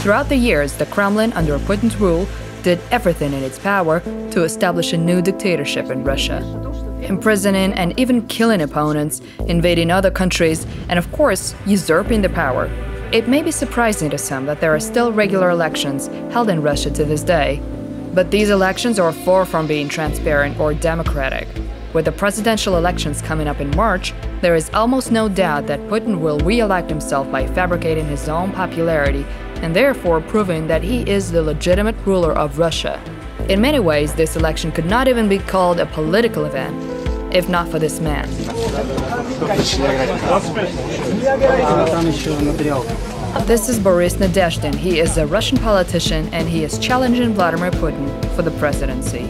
Throughout the years, the Kremlin, under Putin's rule, did everything in its power to establish a new dictatorship in Russia, imprisoning and even killing opponents, invading other countries, and of course, usurping the power. It may be surprising to some that there are still regular elections held in Russia to this day, but these elections are far from being transparent or democratic. With the presidential elections coming up in March, there is almost no doubt that Putin will re-elect himself by fabricating his own popularity and therefore proving that he is the legitimate ruler of Russia. In many ways, this election could not even be called a political event, if not for this man. This is Boris Nadezhdin. He is a Russian politician and he is challenging Vladimir Putin for the presidency.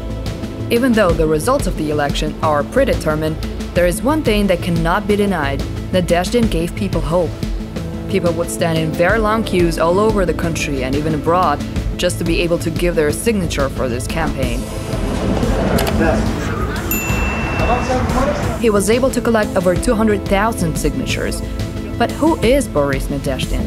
Even though the results of the election are predetermined, there is one thing that cannot be denied. Nadezhdin gave people hope. People would stand in very long queues all over the country and even abroad just to be able to give their signature for this campaign. He was able to collect over 200,000 signatures. But who is Boris Nadezhdin?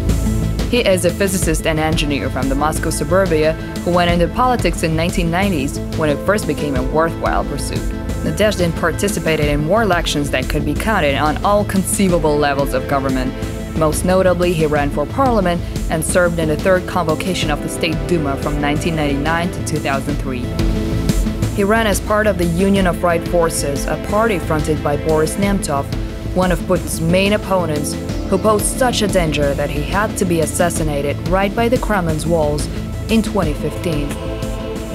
He is a physicist and engineer from the Moscow suburbia who went into politics in the 1990s when it first became a worthwhile pursuit. Nadezhdin participated in more elections that could be counted on all conceivable levels of government. Most notably, he ran for parliament and served in the third convocation of the State Duma from 1999 to 2003. He ran as part of the Union of Right Forces, a party fronted by Boris Nemtsov, one of Putin's main opponents, who posed such a danger that he had to be assassinated right by the Kremlin's walls in 2015.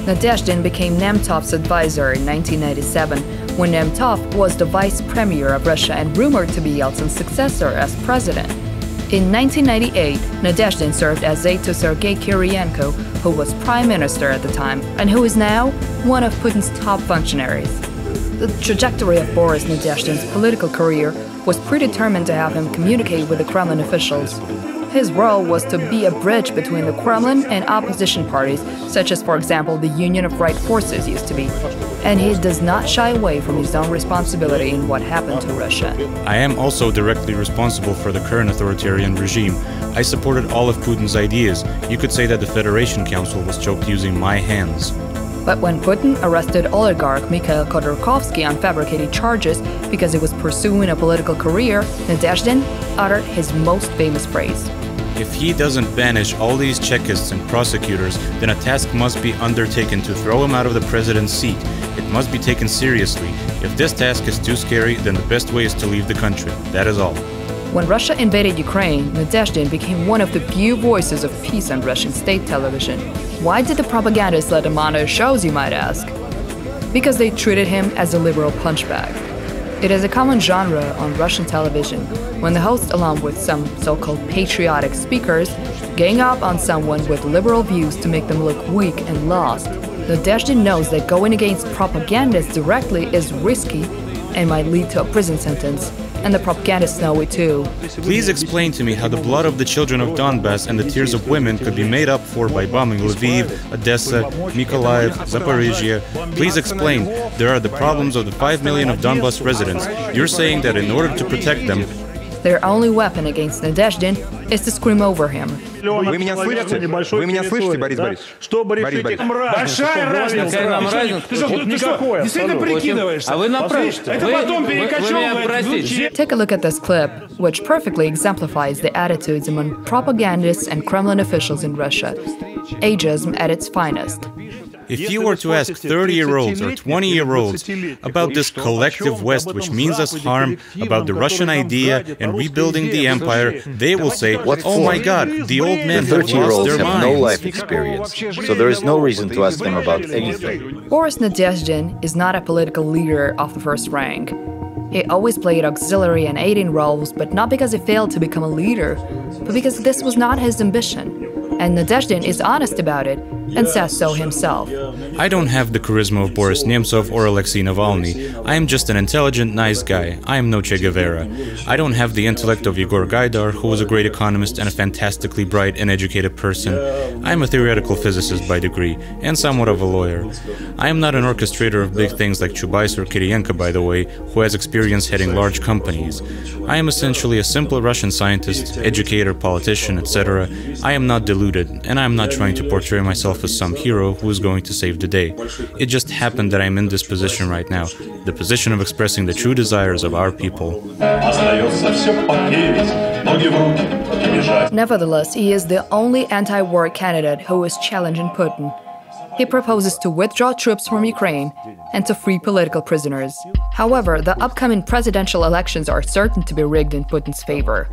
Nadezhdin became Nemtsov's advisor in 1997, when Nemtsov was the vice premier of Russia and rumored to be Yeltsin's successor as president. In 1998, Nadezhdin served as aide to Sergei Kiriyenko, who was prime minister at the time, and who is now one of Putin's top functionaries. The trajectory of Boris Nadezhdin's political career was predetermined to have him communicate with the Kremlin officials. His role was to be a bridge between the Kremlin and opposition parties, such as, for example, the Union of Right Forces used to be. And he does not shy away from his own responsibility in what happened to Russia. I am also directly responsible for the current authoritarian regime. I supported all of Putin's ideas. You could say that the Federation Council was choked using my hands. But when Putin arrested oligarch Mikhail Khodorkovsky on fabricated charges because he was pursuing a political career, Nadezhdin uttered his most famous phrase. If he doesn't banish all these Chekists and prosecutors, then a task must be undertaken to throw him out of the president's seat. It must be taken seriously. If this task is too scary, then the best way is to leave the country. That is all. When Russia invaded Ukraine, Nadezhdin became one of the few voices of peace on Russian state television. Why did the propagandists let him on their shows, you might ask? Because they treated him as a liberal punchbag. It is a common genre on Russian television when the host, along with some so-called patriotic speakers, gang up on someone with liberal views to make them look weak and lost. Nadezhdin knows that going against propagandists directly is risky and might lead to a prison sentence. And the propagandists know it too. Please explain to me how the blood of the children of Donbass and the tears of women could be made up for by bombing Lviv, Odessa, Mykolaiv, Zaporizhia. Please explain. There are the problems of the 5 million of Donbass residents. You're saying that in order to protect them, their only weapon against Nadezhdin is to scream over him. Вы меня слышите? Вы меня слышите, Борис Борисович? Что, Борис? Большая разница. Какая нам разница? Ты что, действительно прикидываешься? А вы направьте. Это потом перекочевывает. Take a look at this clip, which perfectly exemplifies the attitudes among propagandists and Kremlin officials in Russia. Ageism at its finest. if you were to ask 30-year-olds or 20-year-olds about this collective West, which means us harm, about the Russian idea and rebuilding the empire, they will say, oh my God, the old men have lost their minds. Have no life experience, so there is no reason to ask them about anything. Boris Nadezhdin is not a political leader of the first rank. He always played auxiliary and aiding roles, but not because he failed to become a leader, but because this was not his ambition. And Nadezhdin is honest about it. and says so himself. I don't have the charisma of Boris Nemtsov or Alexei Navalny. I am just an intelligent, nice guy. I am no Che Guevara. I don't have the intellect of Yegor Gaidar, who was a great economist and a fantastically bright and educated person. I am a theoretical physicist by degree, and somewhat of a lawyer. I am not an orchestrator of big things like Chubais or Kiriyenko, by the way, who has experience heading large companies. I am essentially a simple Russian scientist, educator, politician, etc. I am not deluded, and I am not trying to portray myself as some hero who is going to save the day. It just happened that I am in this position right now, the position of expressing the true desires of our people. Nevertheless, he is the only anti-war candidate who is challenging Putin. He proposes to withdraw troops from Ukraine and to free political prisoners. However, the upcoming presidential elections are certain to be rigged in Putin's favor.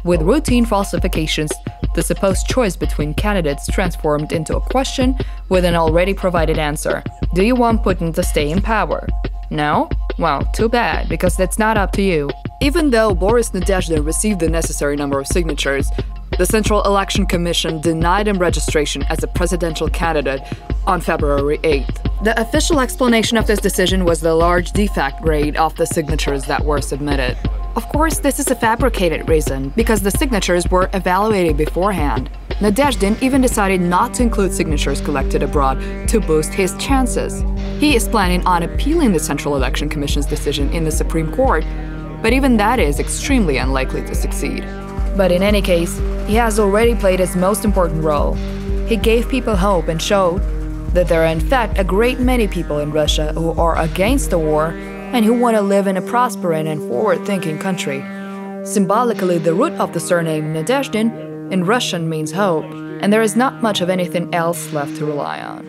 With routine falsifications, the supposed choice between candidates transformed into a question with an already provided answer. Do you want Putin to stay in power? No? Well, too bad, because that's not up to you. Even though Boris Nadezhdin received the necessary number of signatures, the Central Election Commission denied him registration as a presidential candidate on February 8th. The official explanation of this decision was the large defect rate of the signatures that were submitted. Of course, this is a fabricated reason, because the signatures were evaluated beforehand. Nadezhdin even decided not to include signatures collected abroad to boost his chances. He is planning on appealing the Central Election Commission's decision in the Supreme Court, but even that is extremely unlikely to succeed. But in any case, he has already played his most important role. He gave people hope and showed that there are in fact a great many people in Russia who are against the war and who want to live in a prospering and forward-thinking country. Symbolically, the root of the surname Nadezhdin in Russian means hope, and there is not much of anything else left to rely on.